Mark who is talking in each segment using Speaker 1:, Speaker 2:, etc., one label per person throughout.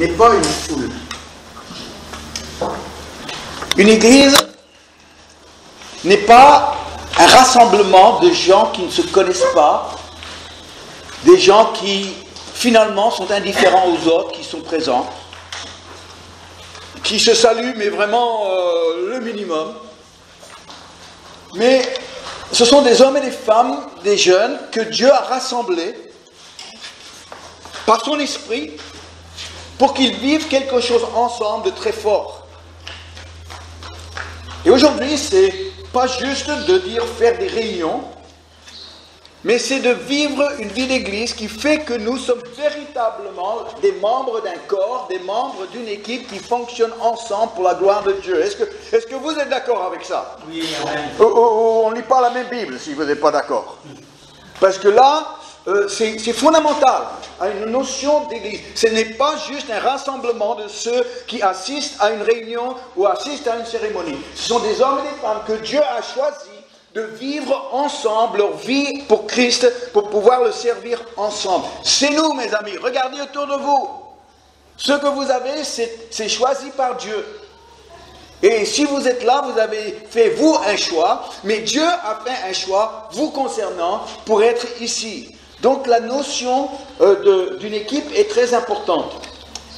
Speaker 1: n'est pas une foule. Une église n'est pas un rassemblement de gens qui ne se connaissent pas, des gens qui finalement sont indifférents aux autres qui sont présents, qui se saluent mais vraiment le minimum. Mais ce sont des hommes et des femmes, des jeunes que Dieu a rassemblés par son esprit pour qu'ils vivent quelque chose ensemble de très fort. Et aujourd'hui, c'est pas juste de dire faire des réunions, mais c'est de vivre une vie d'église qui fait que nous sommes véritablement des membres d'un corps, des membres d'une équipe qui fonctionne ensemble pour la gloire de Dieu. Est-ce que vous êtes d'accord avec ça?
Speaker 2: Oui, amen.
Speaker 1: On ne lit pas la même Bible si vous n'êtes pas d'accord. Parce que là, c'est fondamental à une notion d'église. Ce n'est pas juste un rassemblement de ceux qui assistent à une réunion ou assistent à une cérémonie. Ce sont des hommes et des femmes que Dieu a choisis de vivre ensemble leur vie pour Christ, pour pouvoir le servir ensemble. C'est nous, mes amis. Regardez autour de vous. Ce que vous avez, c'est choisi par Dieu. Et si vous êtes là, vous avez fait, vous, un choix, mais Dieu a fait un choix, vous concernant, pour être ici. Donc la notion d'une équipe est très importante.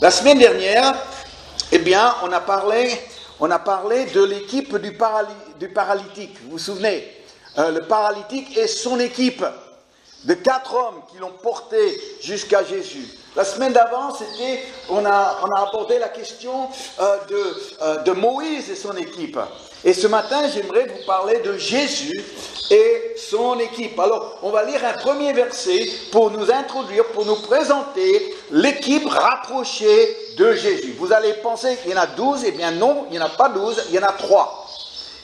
Speaker 1: La semaine dernière, eh bien, on a parlé de l'équipe du paralytique. Vous vous souvenez, le paralytique et son équipe de 4 hommes qui l'ont porté jusqu'à Jésus. La semaine d'avant, on a abordé la question de Moïse et son équipe. Et ce matin, j'aimerais vous parler de Jésus et son équipe. Alors, on va lire un premier verset pour nous introduire, pour nous présenter l'équipe rapprochée de Jésus. Vous allez penser qu'il y en a 12, eh bien non, il n'y en a pas 12, il y en a 3.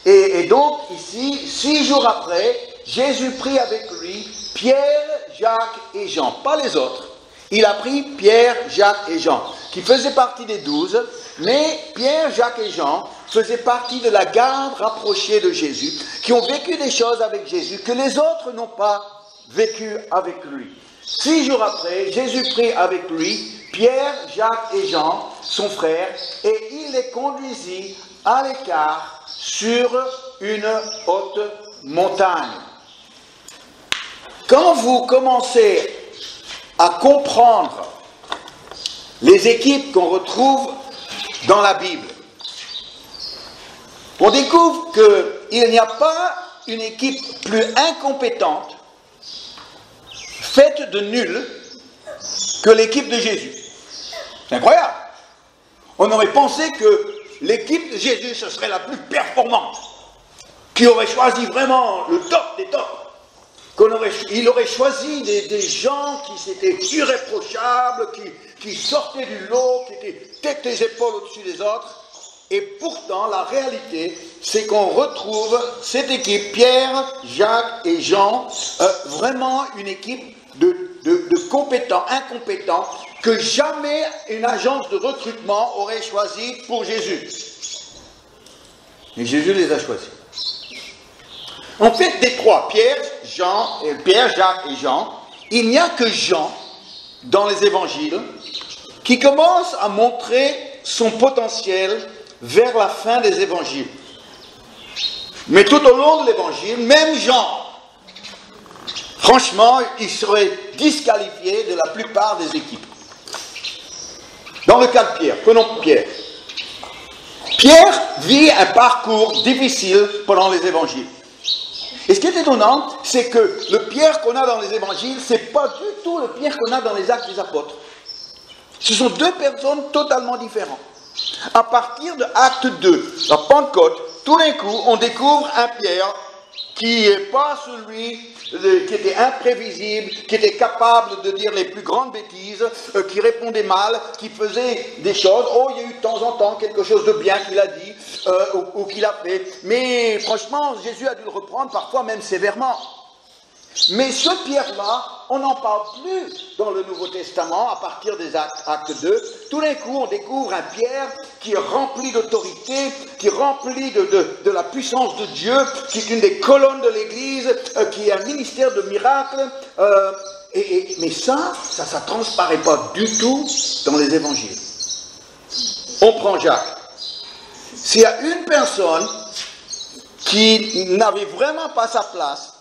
Speaker 1: Et donc, ici, 6 jours après, Jésus prit avec lui Pierre, Jacques et Jean, pas les autres. Il a pris Pierre, Jacques et Jean, qui faisaient partie des 12, mais Pierre, Jacques et Jean faisaient partie de la garde rapprochée de Jésus, qui ont vécu des choses avec Jésus que les autres n'ont pas vécu avec lui. 6 jours après, Jésus prit avec lui Pierre, Jacques et Jean, son frère, et il les conduisit à l'écart sur une haute montagne. Quand vous commencez à comprendre les équipes qu'on retrouve dans la Bible, on découvre qu'il n'y a pas une équipe plus incompétente, faite de nuls, que l'équipe de Jésus. C'est incroyable. On aurait pensé que l'équipe de Jésus, ce serait la plus performante, qui aurait choisi vraiment le top des tops. Il aurait choisi des gens qui étaient irréprochables, qui sortaient du lot, qui étaient tête et épaules au-dessus des autres. Et pourtant, la réalité, c'est qu'on retrouve cette équipe, Pierre, Jacques et Jean, vraiment une équipe de compétents, incompétents, que jamais une agence de recrutement aurait choisi pour Jésus. Et Jésus les a choisis. En fait, des 3, Pierre, Jacques et Jean, il n'y a que Jean, dans les évangiles, qui commence à montrer son potentiel vers la fin des évangiles. Mais tout au long de l'évangile, même Jean, franchement, il serait disqualifié de la plupart des équipes. Dans le cas de Pierre, prenons Pierre. Pierre vit un parcours difficile pendant les évangiles. Et ce qui est étonnant, c'est que le Pierre qu'on a dans les évangiles, ce n'est pas du tout le Pierre qu'on a dans les actes des apôtres. Ce sont 2 personnes totalement différentes. À partir de Acte 2, la Pentecôte, tout d'un coup, on découvre un Pierre qui n'est pas celui qui était imprévisible, qui était capable de dire les plus grandes bêtises, qui répondait mal, qui faisait des choses. Oh, il y a eu de temps en temps quelque chose de bien qu'il a dit ou qu'il a fait. Mais franchement, Jésus a dû le reprendre parfois même sévèrement. Mais ce Pierre-là, on n'en parle plus dans le Nouveau Testament, à partir des actes 2. Tout d'un coup, on découvre un Pierre qui est rempli d'autorité, qui est rempli de la puissance de Dieu, qui est une des colonnes de l'Église, qui est un ministère de miracles. Mais ça transparaît pas du tout dans les évangiles. on prend Jacques. S'il y a une personne qui n'avait vraiment pas sa place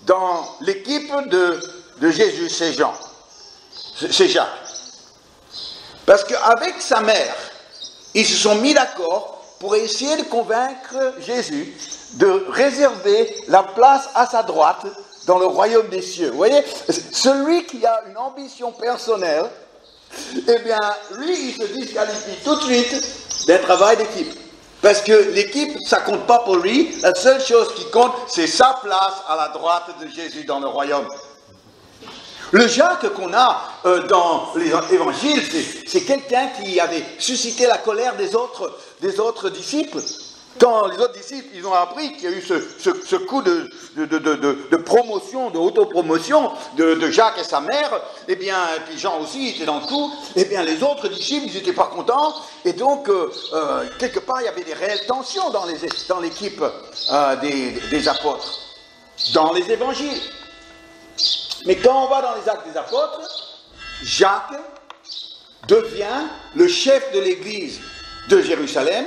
Speaker 1: dans l'équipe de Jésus, c'est Jean. C'est Jacques. Parce qu'avec sa mère, ils se sont mis d'accord pour essayer de convaincre Jésus de réserver la place à sa droite dans le royaume des cieux. Vous voyez, celui qui a une ambition personnelle, eh bien, lui, il se disqualifie tout de suite d'un travail d'équipe. Parce que l'équipe, ça ne compte pas pour lui. La seule chose qui compte, c'est sa place à la droite de Jésus dans le royaume. Le Jacques qu'on a dans les évangiles, c'est quelqu'un qui avait suscité la colère des autres disciples. Quand les autres disciples, ils ont appris qu'il y a eu ce coup de promotion, de autopromotion de Jacques et sa mère, et bien, et puis Jean aussi était dans le coup, et bien les autres disciples, ils n'étaient pas contents, et donc, quelque part, il y avait des réelles tensions dans l'équipe des apôtres, dans les évangiles. Mais quand on va dans les actes des apôtres, Jacques devient le chef de l'église de Jérusalem,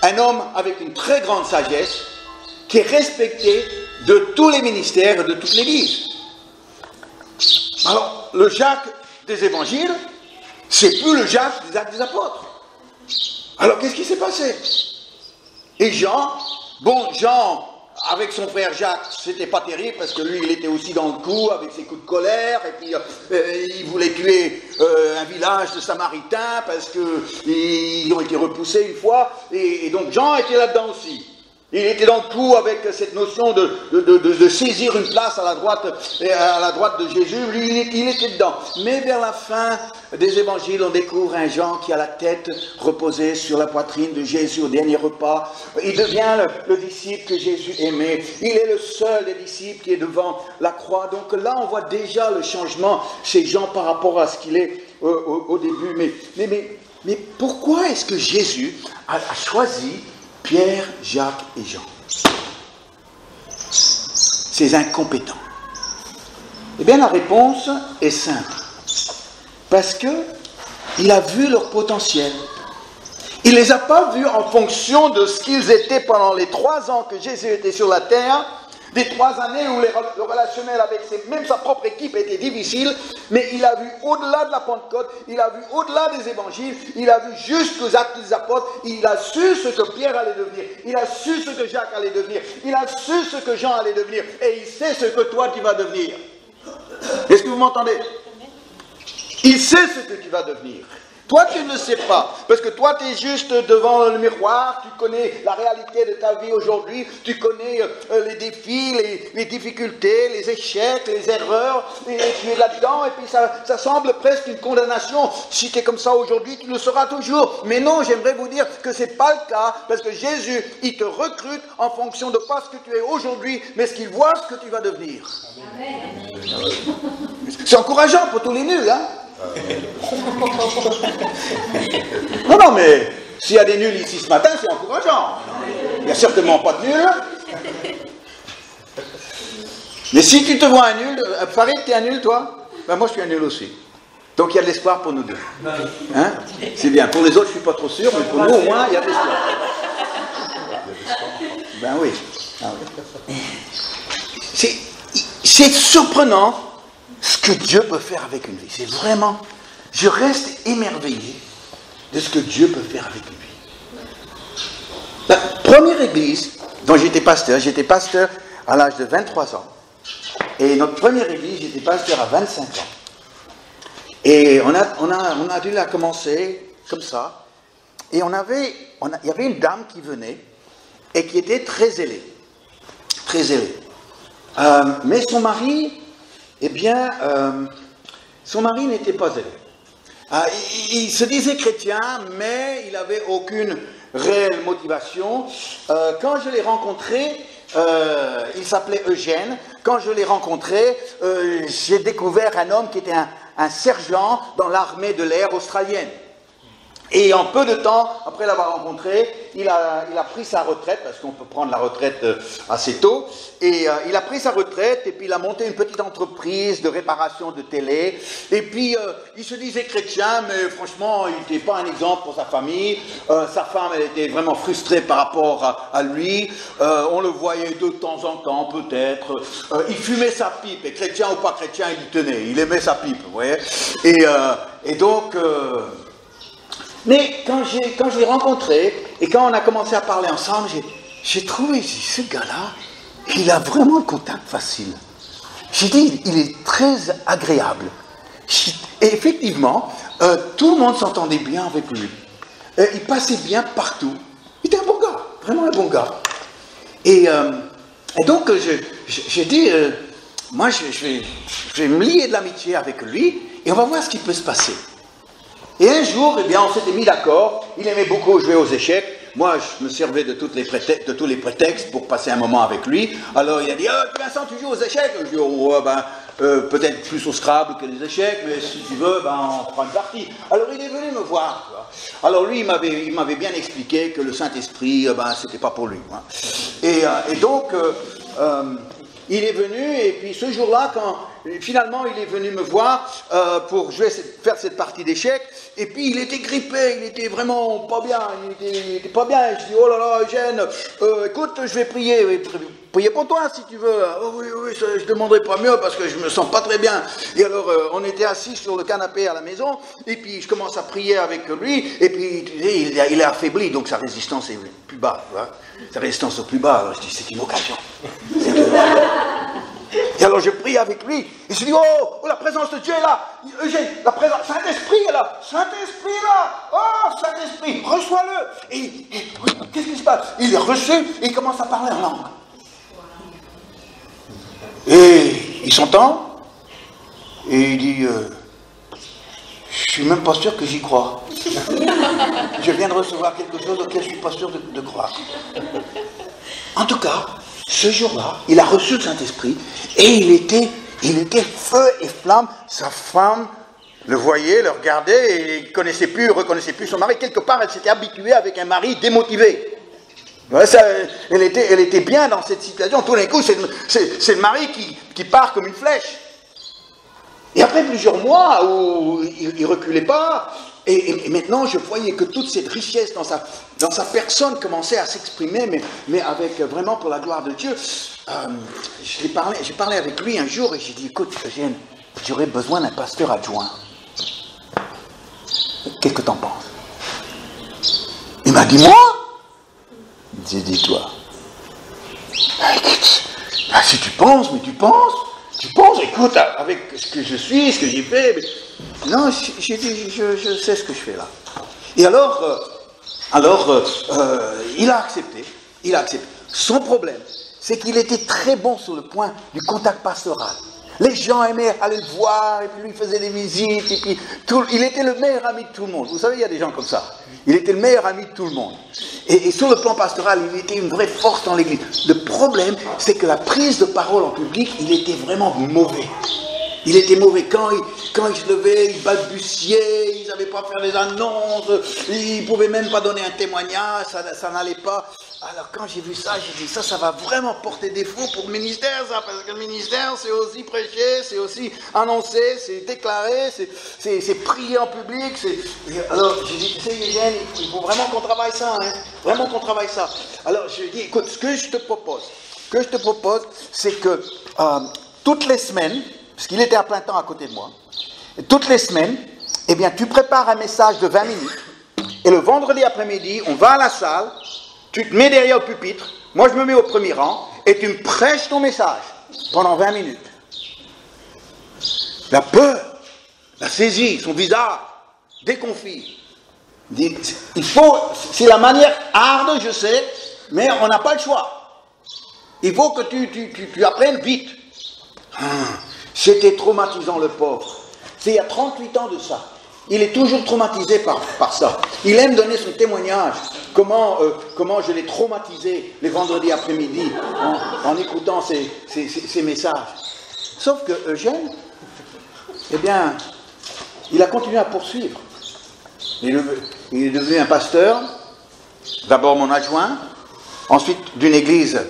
Speaker 1: un homme avec une très grande sagesse, qui est respecté de tous les ministères et de toute l'église. Alors, le Jacques des évangiles, c'est plus le Jacques des actes des apôtres. Alors, qu'est-ce qui s'est passé? Et Jean, avec son frère Jacques, c'était pas terrible parce que lui, il était aussi dans le coup avec ses coups de colère et puis il voulait tuer un village de Samaritains parce qu'ils ont été repoussés une fois et donc Jean était là-dedans aussi. Il était dans le coup avec cette notion de saisir une place à la droite de Jésus. Lui, il était dedans. Mais vers la fin des évangiles, on découvre un Jean qui a la tête reposée sur la poitrine de Jésus au dernier repas. Il devient le disciple que Jésus aimait. Il est le seul des disciples qui est devant la croix. Donc là, on voit déjà le changement chez Jean par rapport à ce qu'il est au début. Mais pourquoi est-ce que Jésus a choisi Pierre, Jacques et Jean, ces incompétents? Eh bien, la réponse est simple. Parce qu'il a vu leur potentiel. Il ne les a pas vus en fonction de ce qu'ils étaient pendant les 3 ans que Jésus était sur la terre, des 3 années où le relationnel avec même sa propre équipe était difficile, mais il a vu au-delà de la Pentecôte, il a vu au-delà des évangiles, il a vu jusqu'aux actes des apôtres, il a su ce que Pierre allait devenir, il a su ce que Jacques allait devenir, il a su ce que Jean allait devenir, et il sait ce que toi tu vas devenir. Est-ce que vous m'entendez? Il sait ce que tu vas devenir. Toi, tu ne le sais pas, parce que toi, tu es juste devant le miroir, tu connais la réalité de ta vie aujourd'hui, tu connais les défis, les difficultés, les échecs, les erreurs, et tu es là-dedans, et puis ça semble presque une condamnation. Si tu es comme ça aujourd'hui, tu le seras toujours. Mais non, j'aimerais vous dire que ce n'est pas le cas, parce que Jésus, il te recrute en fonction de pas ce que tu es aujourd'hui, mais ce qu'il voit ce que tu vas devenir. Amen. C'est encourageant pour tous les nuls, hein? Non, mais s'il y a des nuls ici ce matin, c'est encourageant. Il n'y a certainement pas de nuls. Mais si tu te vois un nul, Farid, tu es un nul, toi? Ben moi, je suis un nul aussi. Donc il y a de l'espoir pour nous deux. Hein? C'est bien. Pour les autres, je ne suis pas trop sûr, mais pour nous, au moins, il y a de l'espoir. Ben oui. Ah, oui. C'est surprenant ce que Dieu peut faire avec une vie. C'est vraiment... Je reste émerveillé de ce que Dieu peut faire avec une vie. La première église dont j'étais pasteur à l'âge de 23 ans. Et notre première église, j'étais pasteur à 25 ans. Et on a dû la commencer comme ça. Et il y avait une dame qui venait et qui était très zélée. Très zélée. Mais son mari... Eh bien, son mari n'était pas zélé. Il se disait chrétien, mais il n'avait aucune réelle motivation. Quand je l'ai rencontré, il s'appelait Eugène. Quand je l'ai rencontré, j'ai découvert un homme qui était un sergent dans l'armée de l'air australienne. Et en peu de temps, après l'avoir rencontré, il a pris sa retraite, parce qu'on peut prendre la retraite assez tôt, et il a pris sa retraite, et puis il a monté une petite entreprise de réparation de télé, et puis il se disait chrétien, mais franchement, il n'était pas un exemple pour sa famille. Sa femme, elle était vraiment frustrée par rapport à lui, on le voyait de temps en temps, peut-être. Il fumait sa pipe, et chrétien ou pas chrétien, il y tenait, il aimait sa pipe, vous voyez. Et donc... Mais quand je l'ai rencontré, et quand on a commencé à parler ensemble, j'ai trouvé, ce gars-là, il a vraiment le contact facile. J'ai dit, il est très agréable. Et effectivement, tout le monde s'entendait bien avec lui. Il passait bien partout. Il était un bon gars, vraiment un bon gars. Et donc, j'ai dit, moi, je vais me lier de l'amitié avec lui, et on va voir ce qui peut se passer. Et un jour, eh bien, on s'était mis d'accord. Il aimait beaucoup jouer aux échecs. Moi, je me servais de tous les prétextes pour passer un moment avec lui. Alors, il a dit, Vincent, tu joues aux échecs? Je dis, peut-être plus au Scrabble que les échecs, mais si tu veux, on prend une partie. Alors, il est venu me voir. Tu vois. Alors, lui, il m'avait bien expliqué que le Saint-Esprit, c'était pas pour lui. Hein. Et donc, il est venu, et puis ce jour-là, quand finalement il est venu me voir pour faire cette partie d'échecs, et puis il était grippé, il était vraiment pas bien, il était pas bien. Je dis, oh là là, Eugène, écoute, je vais prier pour toi si tu veux. Oh, oui, je demanderai pas mieux parce que je me sens pas très bien. Et alors on était assis sur le canapé à la maison, et puis je commence à prier avec lui, et puis il est affaibli, donc sa résistance est plus bas, tu vois. Sa résistance au plus bas. Alors je dis, c'est une occasion. Et alors je prie avec lui, et je dis, oh, la présence de Dieu est là, Eugène, la présence, Saint-Esprit est là, Saint-Esprit est là, oh, Saint-Esprit, reçois-le. Et qu'est-ce qui se passe? Il est reçu, et il commence à parler en langue. Et il s'entend, et il dit, je suis même pas sûr que j'y crois. Je viens de recevoir quelque chose auquel je suis pas sûr de croire. En tout cas, ce jour-là, il a reçu le Saint-Esprit, et il était feu et flamme. Sa femme le voyait, le regardait, et il ne reconnaissait plus son mari. Quelque part, elle s'était habituée avec un mari démotivé. Ouais, elle était bien dans cette situation. Tout d'un coup, c'est le mari qui part comme une flèche. Et après plusieurs mois où il ne reculait pas, et maintenant je voyais que toute cette richesse dans sa personne commençait à s'exprimer, mais avec vraiment pour la gloire de Dieu. J'ai parlé avec lui un jour, et j'ai dit, écoute, Eugène, j'aurais besoin d'un pasteur adjoint. Qu'est-ce que t'en penses? Il m'a dit, moi? J'ai dit, toi. Si tu penses, mais tu penses, écoute, avec ce que je suis, ce que j'ai fait. Mais... Non, j'ai dit, je sais ce que je fais là. Et alors, il a accepté. Son problème, c'est qu'il était très bon sur le point du contact pastoral. Les gens aimaient aller le voir, et puis lui faisait des visites, et puis il était le meilleur ami de tout le monde. Vous savez, il y a des gens comme ça. Il était le meilleur ami de tout le monde. Et sur le plan pastoral, il était une vraie force dans l'église. Le problème, c'est que la prise de parole en public, il était vraiment mauvais. Il était mauvais. Quand il se levait, il balbutiait, il ne savait pas faire des annonces, il ne pouvait même pas donner un témoignage, ça n'allait pas. Alors quand j'ai vu ça, j'ai dit, ça va vraiment porter défaut pour le ministère, ça, parce que le ministère, c'est aussi prêcher, c'est aussi annoncer, c'est déclarer, c'est prier en public. Alors j'ai dit, tu sais, Eugène, il faut vraiment qu'on travaille ça, hein, vraiment qu'on travaille ça. Alors j'ai dit, écoute, ce que je te propose, c'est que toutes les semaines, parce qu'il était à plein temps à côté de moi, et toutes les semaines, eh bien, tu prépares un message de 20 minutes, et le vendredi après-midi, on va à la salle, tu te mets derrière le pupitre, moi je me mets au premier rang, et tu me prêches ton message pendant 20 minutes. La peur, la saisie, son visage, déconfit. C'est la manière harde, je sais, mais on n'a pas le choix. Il faut que tu apprennes vite. C'était traumatisant, le pauvre. C'est il y a 38 ans de ça. Il est toujours traumatisé par ça. Il aime donner son témoignage. Comment je l'ai traumatisé les vendredis après-midi en écoutant ces messages. Sauf que Eugène, eh bien, il a continué à poursuivre. Il est devenu un pasteur, d'abord mon adjoint, ensuite d'une église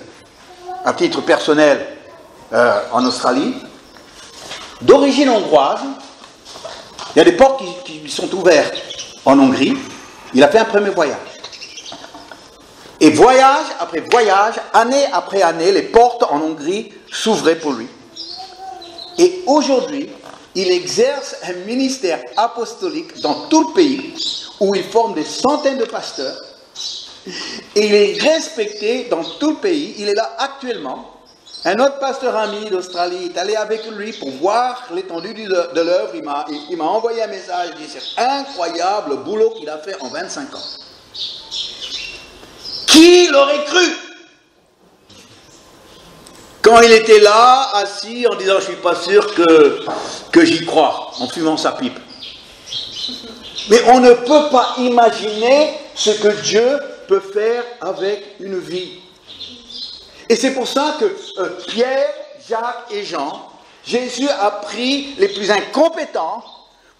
Speaker 1: à titre personnel en Australie, d'origine hongroise. Il y a des portes qui sont ouvertes en Hongrie. Il a fait un premier voyage. Et voyage après voyage, année après année, les portes en Hongrie s'ouvraient pour lui. Et aujourd'hui, il exerce un ministère apostolique dans tout le pays, où il forme des centaines de pasteurs. Et il est respecté dans tout le pays. Il est là actuellement. Un autre pasteur ami d'Australie est allé avec lui pour voir l'étendue de l'œuvre. Il m'a envoyé un message. Il dit, c'est incroyable le boulot qu'il a fait en 25 ans. Qui l'aurait cru? Quand il était là, assis, en disant, je ne suis pas sûr que j'y crois, en fumant sa pipe. Mais on ne peut pas imaginer ce que Dieu peut faire avec une vie. Et c'est pour ça que Pierre, Jacques et Jean, Jésus a pris les plus incompétents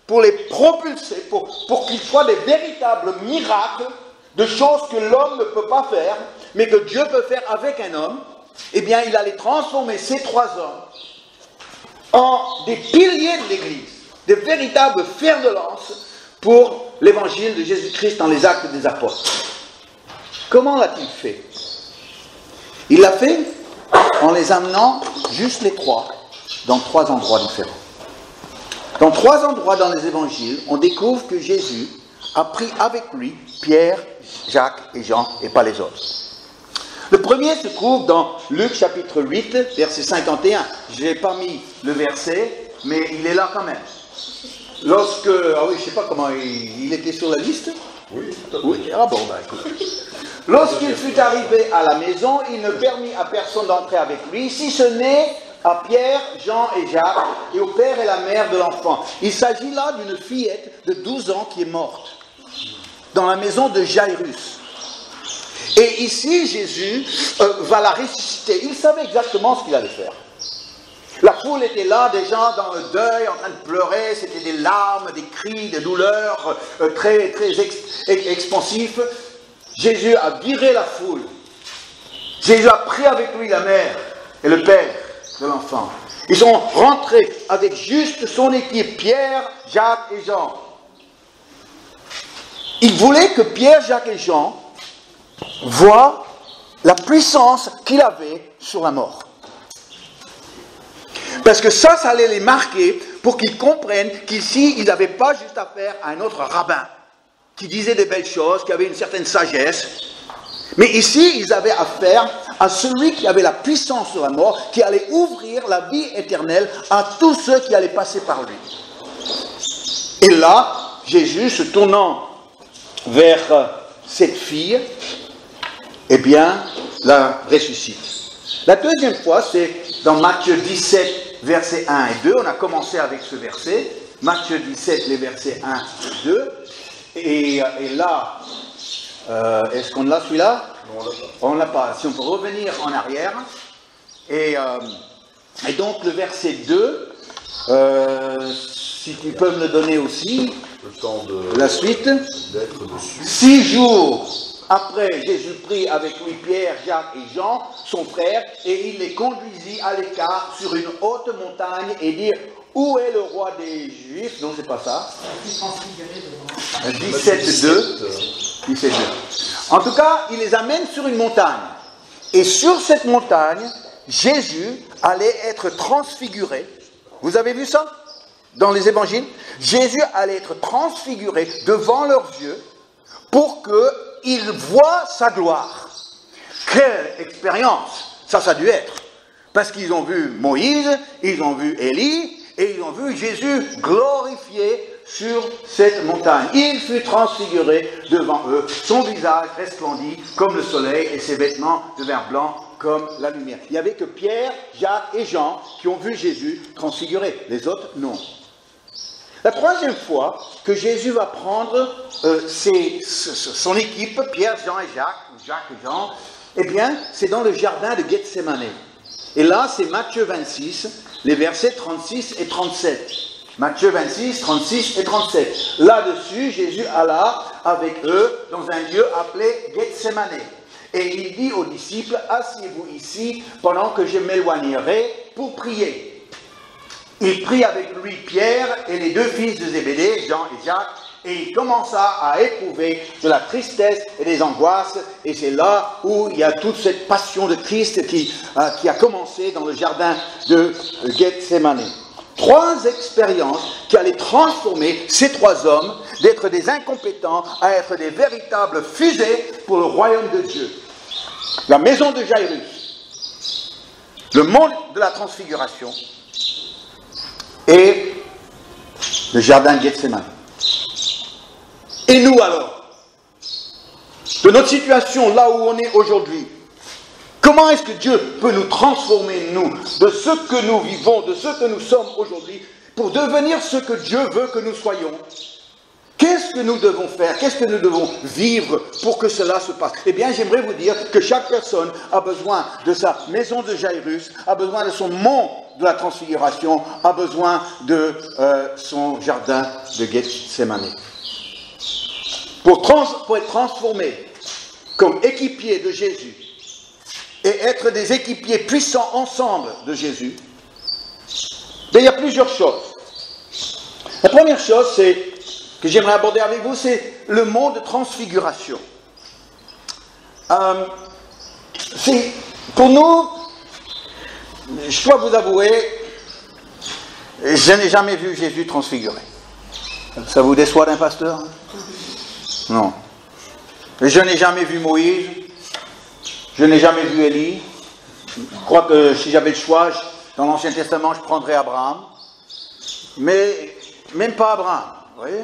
Speaker 1: pour les propulser, pour qu'ils soient des véritables miracles, de choses que l'homme ne peut pas faire, mais que Dieu peut faire avec un homme. Eh bien, il allait transformer ces trois hommes en des piliers de l'Église, des véritables fers de lance pour l'évangile de Jésus-Christ dans les actes des apôtres. Comment l'a-t-il fait? Il l'a fait en les amenant, juste les trois, dans trois endroits différents. Dans trois endroits dans les évangiles, on découvre que Jésus a pris avec lui Pierre, Jacques et Jean, et pas les autres. Le premier se trouve dans Luc chapitre 8, verset 51. Je n'ai pas mis le verset, mais il est là quand même. Lorsque, je ne sais pas comment, il était sur la liste?
Speaker 2: Oui, tout à fait.
Speaker 1: Oui, ah bon, écoute. Lorsqu'il fut arrivé à la maison, il ne permit à personne d'entrer avec lui, si ce n'est à Pierre, Jean et Jacques, et au père et la mère de l'enfant. Il s'agit là d'une fillette de 12 ans qui est morte, dans la maison de Jairus. Et ici, Jésus va la ressusciter. Il savait exactement ce qu'il allait faire. La foule était là, des gens dans le deuil, en train de pleurer, c'était des larmes, des cris, des douleurs, très, très expansifs. Jésus a viré la foule. Jésus a pris avec lui la mère et le père de l'enfant. Ils sont rentrés avec juste son équipe, Pierre, Jacques et Jean. Il voulait que Pierre, Jacques et Jean voient la puissance qu'il avait sur la mort. Parce que ça allait les marquer pour qu'ils comprennent qu'ici, ils n'avaient pas juste affaire à un autre rabbin qui disait des belles choses, qui avait une certaine sagesse. Mais ici, ils avaient affaire à celui qui avait la puissance sur la mort, qui allait ouvrir la vie éternelle à tous ceux qui allaient passer par lui. Et là, Jésus, se tournant vers cette fille, eh bien, la ressuscite. La deuxième fois, c'est dans Matthieu 17, versets 1 et 2. On a commencé avec ce verset. Matthieu 17, les versets 1 et 2. Et là, est-ce qu'on l'a celui-là?
Speaker 2: Non,
Speaker 1: on ne l'a pas. Si on peut revenir en arrière. Et donc, le verset 2, si tu peux me le donner aussi,
Speaker 2: le temps de
Speaker 1: la suite.
Speaker 2: d'être dessus.
Speaker 1: 6 jours après, Jésus prit avec lui Pierre, Jacques et Jean, son frère, et il les conduisit à l'écart sur une haute montagne et dit, où est le roi des Juifs? Non, c'est pas ça. 17.2. En tout cas, il les amène sur une montagne. Et sur cette montagne, Jésus allait être transfiguré. Vous avez vu ça dans les évangiles? Jésus allait être transfiguré devant leurs yeux pour qu'ils voient sa gloire. Quelle expérience ça a dû être. Parce qu'ils ont vu Moïse, ils ont vu Élie, et ils ont vu Jésus glorifié sur cette montagne. Il fut transfiguré devant eux. Son visage resplendit comme le soleil et ses vêtements devinrent blancs comme la lumière. Il n'y avait que Pierre, Jacques et Jean qui ont vu Jésus transfiguré. Les autres, non. La troisième fois que Jésus va prendre son équipe, Pierre, Jean et Jacques et Jean, eh bien, c'est dans le jardin de Gethsémane. Et là, c'est Matthieu 26, les versets 36 et 37. Matthieu 26, 36 et 37. Là-dessus, Jésus alla avec eux dans un lieu appelé Gethsémane. Et il dit aux disciples, asseyez-vous ici pendant que je m'éloignerai pour prier. Il prit avec lui Pierre et les deux fils de Zébédée, Jean et Jacques, et il commença à éprouver de la tristesse et des angoisses. Et c'est là où il y a toute cette passion de Christ qui a commencé dans le jardin de Gethsémane. 3 expériences qui allaient transformer ces 3 hommes d'être des incompétents à être des véritables fusées pour le royaume de Dieu. La maison de Jairus, le monde de la transfiguration et le jardin de Gethsémane. Et nous alors, de notre situation là où on est aujourd'hui, comment est-ce que Dieu peut nous transformer, nous, de ce que nous vivons, de ce que nous sommes aujourd'hui, pour devenir ce que Dieu veut que nous soyons? Qu'est-ce que nous devons faire? Qu'est-ce que nous devons vivre pour que cela se passe? Eh bien, j'aimerais vous dire que chaque personne a besoin de sa maison de Jairus, a besoin de son mont de la transfiguration, a besoin de son jardin de Gethsémane. Pour être transformé comme équipier de Jésus, et être des équipiers puissants ensemble de Jésus, il y a plusieurs choses. La première chose que j'aimerais aborder avec vous, c'est le mot de transfiguration. Pour nous, je dois vous avouer, je n'ai jamais vu Jésus transfiguré. Ça vous déçoit d'un pasteur? Non. Je n'ai jamais vu Moïse. Je n'ai jamais vu Élie. Je crois que si j'avais le choix, dans l'Ancien Testament, je prendrais Abraham. Mais même pas Abraham. Vous voyez?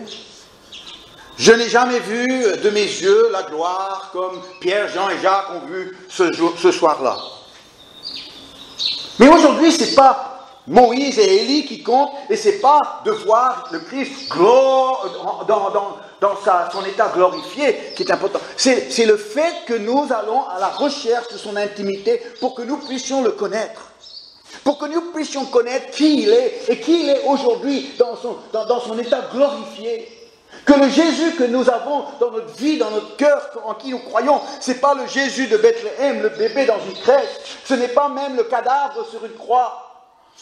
Speaker 1: Je n'ai jamais vu de mes yeux la gloire comme Pierre, Jean et Jacques ont vu ce soir-là. Mais aujourd'hui, ce n'est pas Moïse et Élie qui comptent, et ce n'est pas de voir le Christ dans son état glorifié qui est important. C'est le fait que nous allons à la recherche de son intimité pour que nous puissions le connaître. Pour que nous puissions connaître qui il est et qui il est aujourd'hui dans son état glorifié. Que le Jésus que nous avons dans notre vie, dans notre cœur, en qui nous croyons, ce n'est pas le Jésus de Bethléem, le bébé dans une crèche, ce n'est pas même le cadavre sur une croix.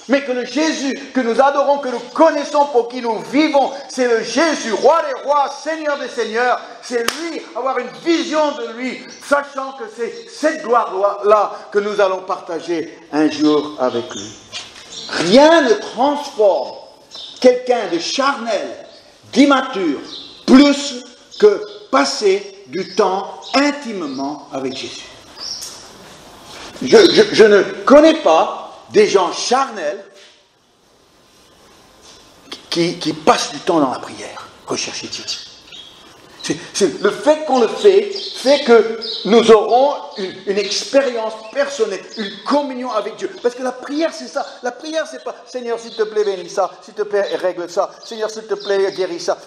Speaker 1: Mais que le Jésus que nous adorons, que nous connaissons, pour qui nous vivons, c'est le Jésus, roi des rois, seigneur des seigneurs. C'est lui, avoir une vision de lui, sachant que c'est cette gloire-là que nous allons partager un jour avec lui. Rien ne transforme quelqu'un de charnel, d'immature, plus que passer du temps intimement avec Jésus. Je ne connais pas des gens charnels qui passent du temps dans la prière, rechercher Dieu. C'est le fait qu'on le fait que nous aurons une expérience personnelle, une communion avec Dieu. Parce que la prière, c'est ça. La prière, c'est pas « Seigneur, s'il te plaît, bénis ça. S'il te plaît, règle ça. Seigneur, s'il te plaît, guéris ça. »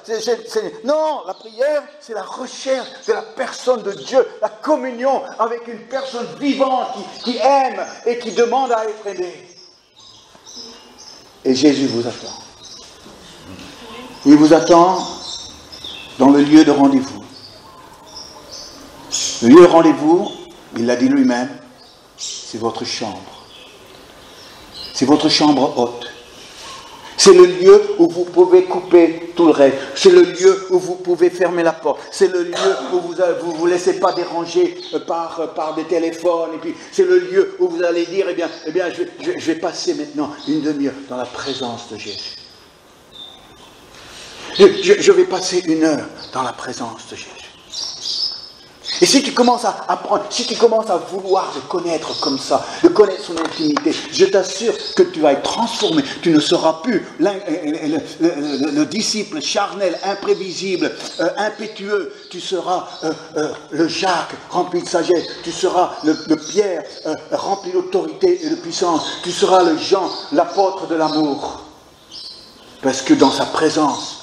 Speaker 1: Non, la prière, c'est la recherche de la personne de Dieu, la communion avec une personne vivante qui aime et qui demande à être aimée. Et Jésus vous attend. Il vous attend dans le lieu de rendez-vous. Le lieu de rendez-vous, il l'a dit lui-même, c'est votre chambre. C'est votre chambre haute. C'est le lieu où vous pouvez couper tout le reste. C'est le lieu où vous pouvez fermer la porte. C'est le lieu où vous ne vous laissez pas déranger par des téléphones. Et puis c'est le lieu où vous allez dire, eh bien, je vais passer maintenant une demi-heure dans la présence de Jésus. Je vais passer 1 heure dans la présence de Jésus. Et si tu commences à apprendre, si tu commences à vouloir le connaître comme ça, de connaître son intimité, je t'assure que tu vas être transformé. Tu ne seras plus le disciple charnel, imprévisible, impétueux. Tu seras le Jacques rempli de sagesse. Tu seras le Pierre rempli d'autorité et de puissance. Tu seras le Jean, l'apôtre de l'amour. Parce que dans sa présence,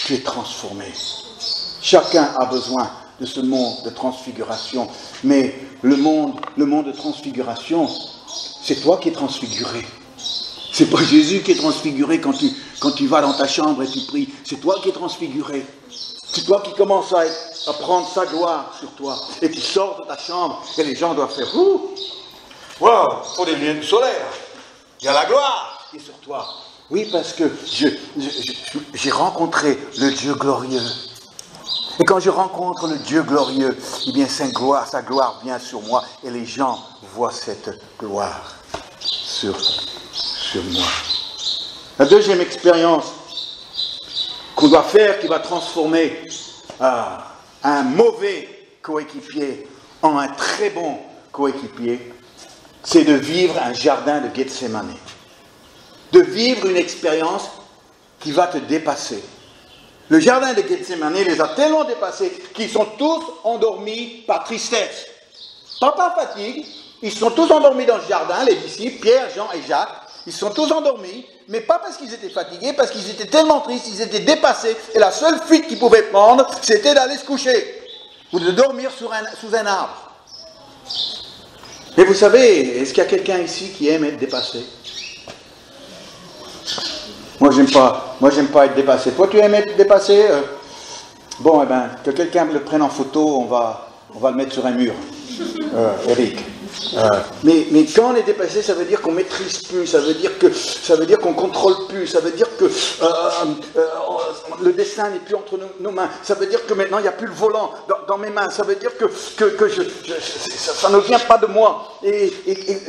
Speaker 1: tu es transformé. Chacun a besoin de ce monde de transfiguration. Mais le monde de transfiguration, c'est toi qui es transfiguré. C'est pas Jésus qui est transfiguré quand quand tu vas dans ta chambre et tu pries, c'est toi qui es transfiguré. C'est toi qui commences à prendre sa gloire sur toi. Et tu sors de ta chambre et les gens doivent faire « Ouh, wow, il faut des lunettes solaires. Il y a la gloire qui est sur toi. » Oui, parce que j'ai rencontré le Dieu glorieux. Et quand je rencontre le Dieu glorieux, eh bien sa gloire vient sur moi et les gens voient cette gloire sur moi. La deuxième expérience qu'on doit faire, qui va transformer un mauvais coéquipier en un très bon coéquipier, c'est de vivre un jardin de Gethsémane. De vivre une expérience qui va te dépasser. Le jardin de Gethsémane les a tellement dépassés qu'ils sont tous endormis par tristesse. Pas par fatigue, ils sont tous endormis dans le jardin, les disciples, Pierre, Jean et Jacques. Ils sont tous endormis, mais pas parce qu'ils étaient fatigués, parce qu'ils étaient tellement tristes, ils étaient dépassés, et la seule fuite qu'ils pouvaient prendre, c'était d'aller se coucher, ou de dormir sous un arbre. Et vous savez, est-ce qu'il y a quelqu'un ici qui aime être dépassé? Moi, j'aime pas être dépassé. Toi, tu aimes être dépassé? Bon, eh bien, que quelqu'un me le prenne en photo, on va le mettre sur un mur. Eric. Mais quand on est dépassé, ça veut dire qu'on maîtrise plus, ça veut dire qu'on contrôle plus, ça veut dire que le destin n'est plus entre nos mains, ça veut dire que maintenant il n'y a plus le volant dans mes mains, ça veut dire que ça ne vient pas de moi. Et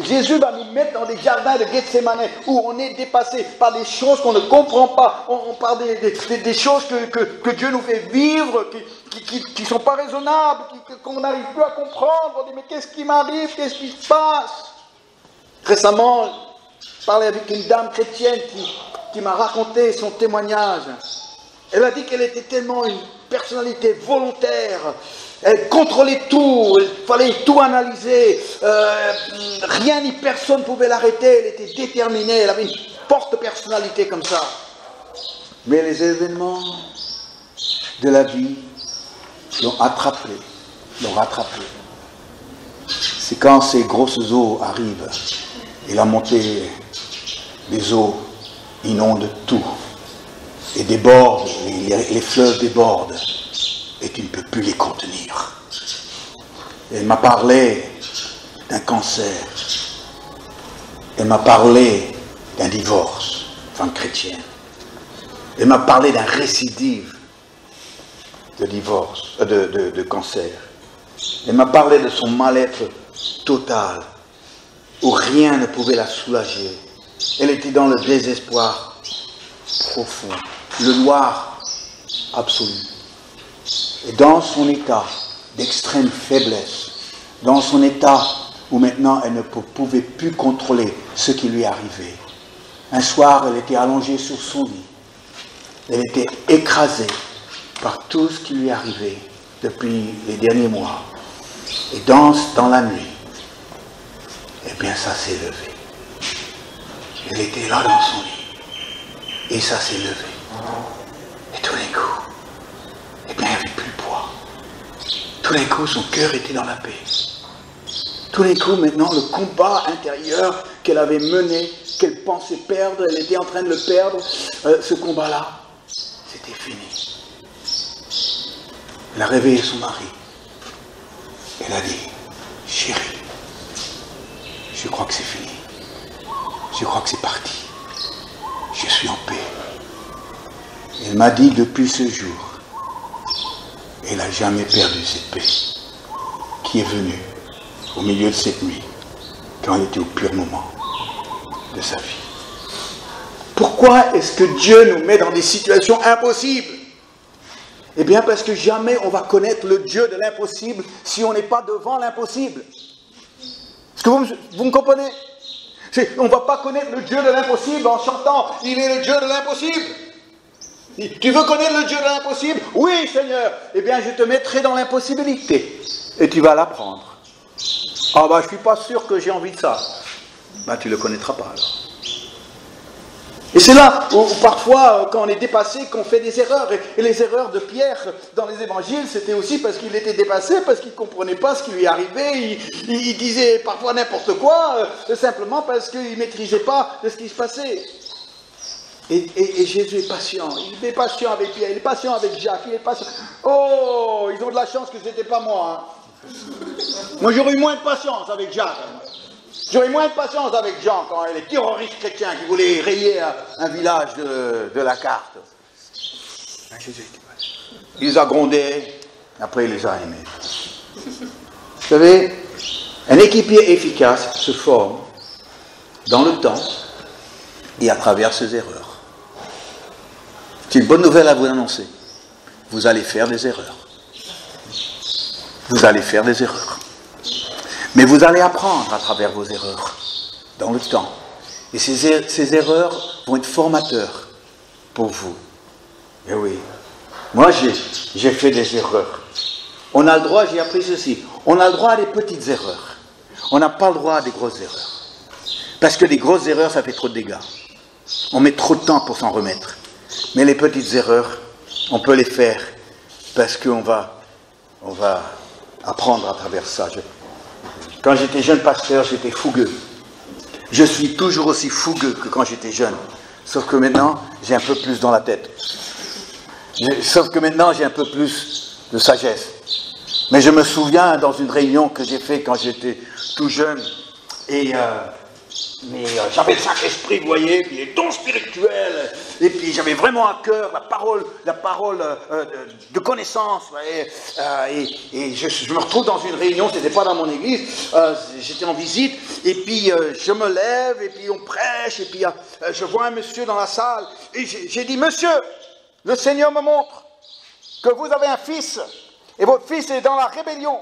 Speaker 1: Jésus va nous mettre dans des jardins de Gethsémane où on est dépassé par des choses qu'on ne comprend pas, on parle des choses que Dieu nous fait vivre, qui ne sont pas raisonnables, qu'on n'arrive plus à comprendre. On dit, mais qu'est-ce qui m'arrive? Qu'est-ce qui se passe? Récemment, je parlais avec une dame chrétienne qui m'a raconté son témoignage. Elle a dit qu'elle était tellement une personnalité volontaire. Elle contrôlait tout, il fallait tout analyser. Rien ni personne ne pouvait l'arrêter. Elle était déterminée, elle avait une forte personnalité comme ça. Mais les événements de la vie l'ont rattrapé. C'est quand ces grosses eaux arrivent et la montée des eaux inonde tout et déborde, les fleuves débordent et tu ne peux plus les contenir. Elle m'a parlé d'un cancer, elle m'a parlé d'un divorce, femme chrétienne, elle m'a parlé d'un récidive de divorce, de cancer. Elle m'a parlé de son mal-être total, où rien ne pouvait la soulager. Elle était dans le désespoir profond, le noir absolu. Et dans son état d'extrême faiblesse, dans son état où maintenant elle ne pouvait plus contrôler ce qui lui arrivait, un soir elle était allongée sur son lit. Elle était écrasée par tout ce qui lui arrivait depuis les derniers mois. Et dans la nuit, eh bien ça s'est levé. Elle était là dans son lit. Et ça s'est levé. Et tout d'un coup, eh bien il n'y avait plus de poids. Tout d'un coup, son cœur était dans la paix. Tout d'un coup, maintenant, le combat intérieur qu'elle avait mené, qu'elle pensait perdre, elle était en train de le perdre, ce combat-là, c'était fini. Elle a réveillé son mari. Elle a dit, chérie, je crois que c'est fini. Je crois que c'est parti. Je suis en paix. Elle m'a dit depuis ce jour, elle n'a jamais perdu cette paix qui est venue au milieu de cette nuit, quand elle était au pire moment de sa vie. Pourquoi est-ce que Dieu nous met dans des situations impossibles? Eh bien parce que jamais on va connaître le Dieu de l'impossible si on n'est pas devant l'impossible. Est-ce que vous me comprenez? On ne va pas connaître le Dieu de l'impossible en chantant « Il est le Dieu de l'impossible ». Tu veux connaître le Dieu de l'impossible? Oui, Seigneur. Eh bien, je te mettrai dans l'impossibilité. Et tu vas l'apprendre. Ah bah, je ne suis pas sûr que j'ai envie de ça. Ben, tu ne le connaîtras pas alors. Et c'est là où parfois, quand on est dépassé, qu'on fait des erreurs. Et les erreurs de Pierre dans les évangiles, c'était aussi parce qu'il était dépassé, parce qu'il ne comprenait pas ce qui lui arrivait. Il disait parfois n'importe quoi, simplement parce qu'il ne maîtrisait pas de ce qui se passait. Et Jésus est patient. Il est patient avec Pierre, il est patient avec Jacques, il est patient. Oh, ils ont de la chance que ce n'était pas moi. Hein. Moi, j'aurais eu moins de patience avec Jacques. J'aurais eu moins de patience avec Jean quand les terroristes chrétiens qui voulaient rayer un village de la carte. Il les a grondés, après il les a aimés. Vous savez, un équipier efficace se forme dans le temps et à travers ses erreurs. C'est une bonne nouvelle à vous annoncer. Vous allez faire des erreurs. Vous allez faire des erreurs. Mais vous allez apprendre à travers vos erreurs, dans le temps. Et ces erreurs vont être formateurs pour vous. Et oui, moi j'ai fait des erreurs. On a le droit, j'ai appris ceci, on a le droit à des petites erreurs. On n'a pas le droit à des grosses erreurs. Parce que les grosses erreurs, ça fait trop de dégâts. On met trop de temps pour s'en remettre. Mais les petites erreurs, on peut les faire parce qu'on va apprendre à travers ça. Quand j'étais jeune pasteur, j'étais fougueux. Je suis toujours aussi fougueux que quand j'étais jeune. Sauf que maintenant, j'ai un peu plus dans la tête. Sauf que maintenant, j'ai un peu plus de sagesse. Mais je me souviens dans une réunion que j'ai faite quand j'étais tout jeune, et j'avais le Saint-Esprit, vous voyez, puis les dons spirituels, et puis j'avais vraiment à cœur la parole de connaissance, et je me retrouve dans une réunion, c'était pas dans mon église, j'étais en visite, et puis je me lève, et puis on prêche, et puis je vois un monsieur dans la salle, et j'ai dit, monsieur, le Seigneur me montre que vous avez un fils, et votre fils est dans la rébellion,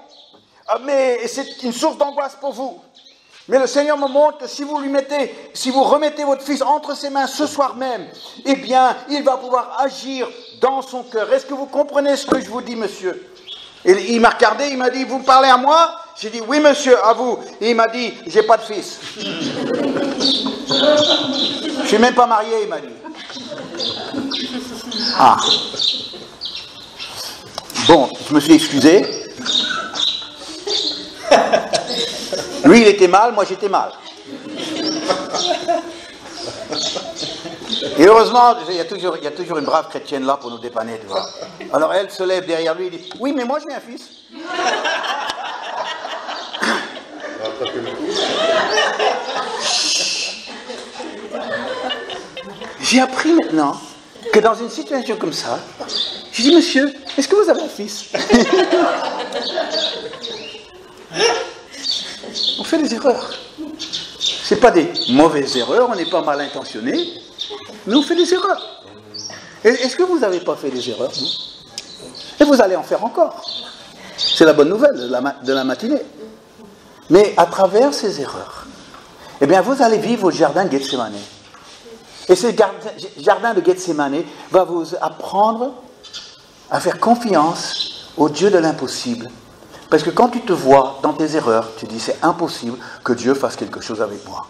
Speaker 1: mais c'est une source d'angoisse pour vous. Mais le Seigneur me montre que si vous remettez votre fils entre ses mains ce soir même, eh bien, il va pouvoir agir dans son cœur. Est-ce que vous comprenez ce que je vous dis, monsieur? Et il m'a regardé, il m'a dit, vous me parlez à moi? J'ai dit, oui, monsieur, à vous. Et il m'a dit, j'ai pas de fils. Je suis même pas marié, il m'a dit. Ah. Bon, je me suis excusé. Lui, il était mal, moi j'étais mal. Et heureusement, il y a toujours une brave chrétienne là pour nous dépanner, tu vois. Alors elle se lève derrière lui et dit, oui, mais moi j'ai un fils. J'ai appris maintenant que dans une situation comme ça, j'ai dit, monsieur, est-ce que vous avez un fils? On fait des erreurs. Ce n'est pas des mauvaises erreurs, on n'est pas mal intentionné, mais on fait des erreurs. Est-ce que vous n'avez pas fait des erreurs, vous? Et vous allez en faire encore. C'est la bonne nouvelle de la matinée. Mais à travers ces erreurs, eh bien, vous allez vivre au jardin de Gethsémane. Et ce jardin de Gethsémane va vous apprendre à faire confiance au Dieu de l'impossible. Parce que quand tu te vois dans tes erreurs, tu dis c'est impossible que Dieu fasse quelque chose avec moi.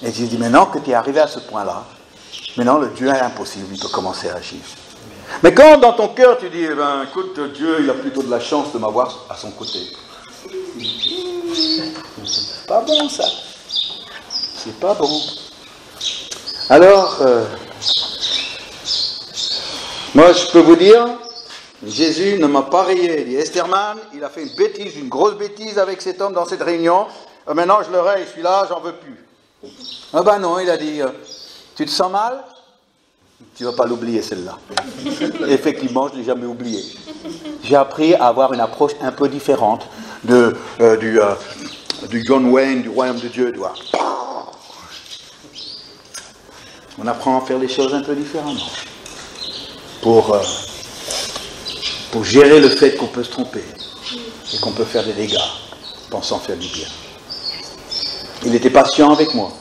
Speaker 1: Et tu dis maintenant que tu es arrivé à ce point-là, maintenant le Dieu est impossible, il peut commencer à agir. Mais quand dans ton cœur tu dis, écoute, Dieu il a plutôt de la chance de m'avoir à son côté. C'est pas bon ça. C'est pas bon. Alors, moi je peux vous dire, Jésus ne m'a pas rayé. Il dit, Esterman, il a fait une bêtise, une grosse bêtise avec cet homme dans cette réunion. Maintenant, je le raye, celui-là, j'en veux plus. Ah ben non, il a dit, tu te sens mal? Tu ne vas pas l'oublier, celle-là. Effectivement, je ne l'ai jamais oublié. J'ai appris à avoir une approche un peu différente du John Wayne, du royaume de Dieu. On apprend à faire les choses un peu différemment. Pour gérer le fait qu'on peut se tromper et qu'on peut faire des dégâts, pensant faire du bien. Il était patient avec moi.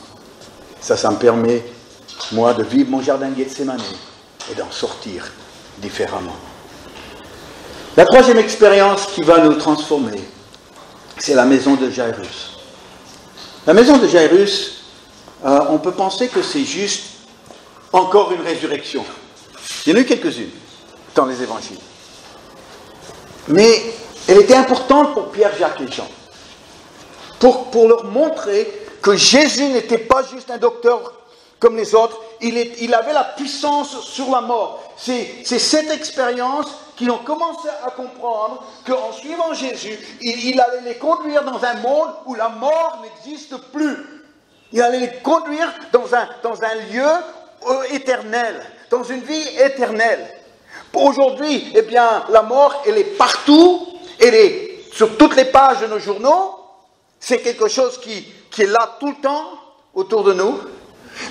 Speaker 1: Ça me permet, moi, de vivre mon jardin de Gethsémane et d'en sortir différemment. La troisième expérience qui va nous transformer, c'est la maison de Jairus. La maison de Jairus, on peut penser que c'est juste encore une résurrection. Il y en a eu quelques-unes dans les évangiles. Mais elle était importante pour Pierre, Jacques et Jean. Pour leur montrer que Jésus n'était pas juste un docteur comme les autres, il avait la puissance sur la mort. C'est cette expérience qu'ils ont commencé à comprendre qu'en suivant Jésus, il allait les conduire dans un monde où la mort n'existe plus. Il allait les conduire dans un lieu éternel, dans une vie éternelle. Aujourd'hui, eh bien, la mort, elle est partout, elle est sur toutes les pages de nos journaux. C'est quelque chose qui est là tout le temps autour de nous.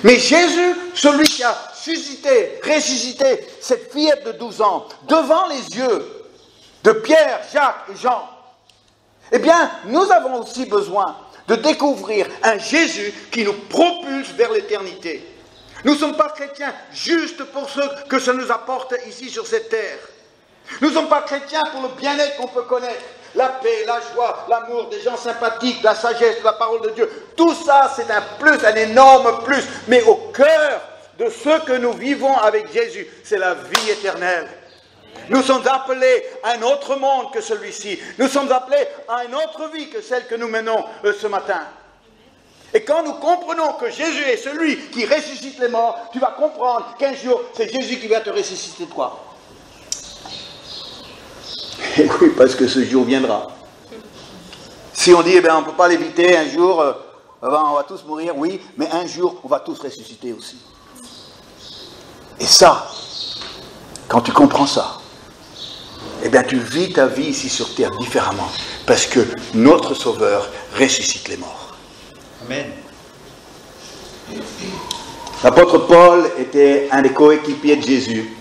Speaker 1: Mais Jésus, celui qui a ressuscité cette fillette de 12 ans, devant les yeux de Pierre, Jacques et Jean, eh bien, nous avons aussi besoin de découvrir un Jésus qui nous propulse vers l'éternité. Nous ne sommes pas chrétiens juste pour ce que ça nous apporte ici sur cette terre. Nous ne sommes pas chrétiens pour le bien-être qu'on peut connaître. La paix, la joie, l'amour, des gens sympathiques, la sagesse, la parole de Dieu. Tout ça, c'est un plus, un énorme plus. Mais au cœur de ce que nous vivons avec Jésus, c'est la vie éternelle. Nous sommes appelés à un autre monde que celui-ci. Nous sommes appelés à une autre vie que celle que nous menons ce matin. Et quand nous comprenons que Jésus est celui qui ressuscite les morts, tu vas comprendre qu'un jour, c'est Jésus qui va te ressusciter toi. Et oui, parce que ce jour viendra. Si on dit, eh bien, on ne peut pas l'éviter, un jour, on va tous mourir, oui, mais un jour, on va tous ressusciter aussi. Et ça, quand tu comprends ça, eh bien, tu vis ta vie ici sur terre différemment, parce que notre Sauveur ressuscite les morts.
Speaker 3: Amen.
Speaker 1: L'apôtre Paul était un des coéquipiers de Jésus,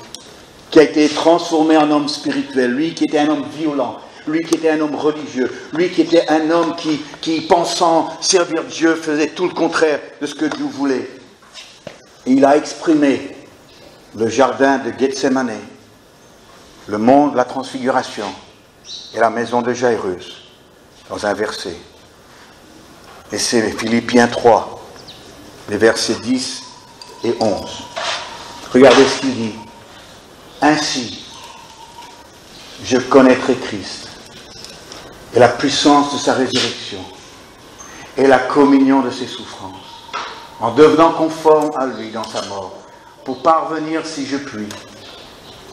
Speaker 1: qui a été transformé en homme spirituel, lui qui était un homme violent, lui qui était un homme religieux, lui qui était un homme qui pensant servir Dieu, faisait tout le contraire de ce que Dieu voulait. Et il a exprimé le jardin de Gethsémane, le mont de la transfiguration et la maison de Jairus dans un verset. Et c'est Philippiens 3, les versets 10 et 11. Regardez ce qu'il dit. Ainsi, je connaîtrai Christ et la puissance de sa résurrection et la communion de ses souffrances, en devenant conforme à lui dans sa mort, pour parvenir, si je puis,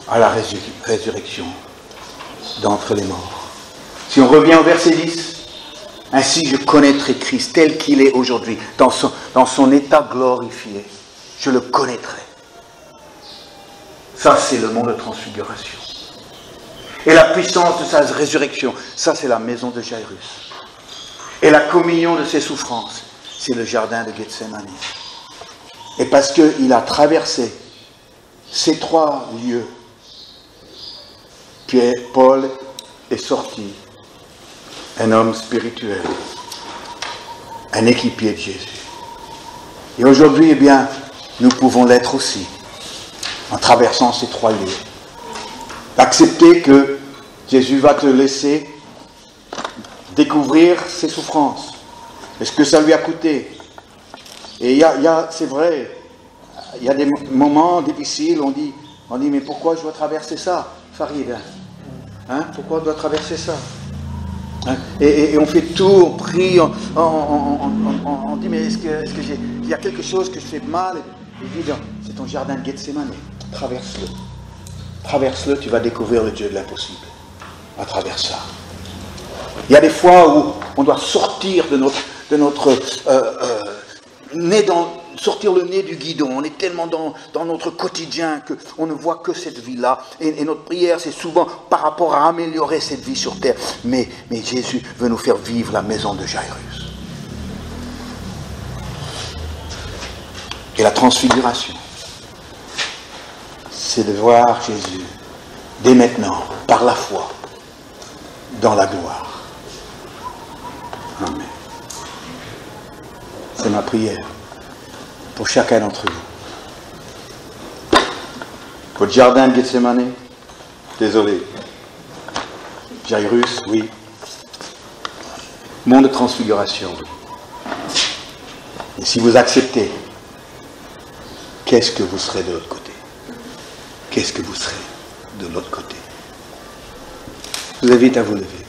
Speaker 1: à la résurrection d'entre les morts. Si on revient au verset 10, ainsi je connaîtrai Christ tel qu'il est aujourd'hui, dans son état glorifié, je le connaîtrai. Ça, c'est le monde de transfiguration. Et la puissance de sa résurrection, ça, c'est la maison de Jairus. Et la communion de ses souffrances, c'est le jardin de Gethsémane. Et parce qu'il a traversé ces trois lieux, Paul est sorti un homme spirituel, un équipier de Jésus. Et aujourd'hui, eh bien, nous pouvons l'être aussi, en traversant ces trois lieux. Accepter que Jésus va te laisser découvrir ses souffrances, et ce que ça lui a coûté. Et c'est vrai, il y a des moments difficiles, on dit, mais pourquoi je dois traverser ça, Farid, pourquoi on doit traverser ça, et on fait tout, on prie, on dit, mais est-ce que il y a quelque chose que je fais de mal? Il dit, c'est ton jardin de Gethsémane, traverse-le. Traverse-le, tu vas découvrir le Dieu de l'impossible à travers ça. Il y a des fois où on doit sortir de notre nez sortir le nez du guidon. On est tellement dans notre quotidien qu'on ne voit que cette vie-là. Et notre prière, c'est souvent par rapport à améliorer cette vie sur terre. Mais Jésus veut nous faire vivre la maison de Jairus. Et la transfiguration, c'est de voir Jésus, dès maintenant, par la foi, dans la gloire. Amen. C'est ma prière pour chacun d'entre vous. Votre jardin de Gethsémane, désolé. Jairus, oui. Monde de transfiguration, oui. Et si vous acceptez, qu'est-ce que vous serez de l'autre côté? Qu'est-ce que vous serez de l'autre côté? Je vous invite à vous lever.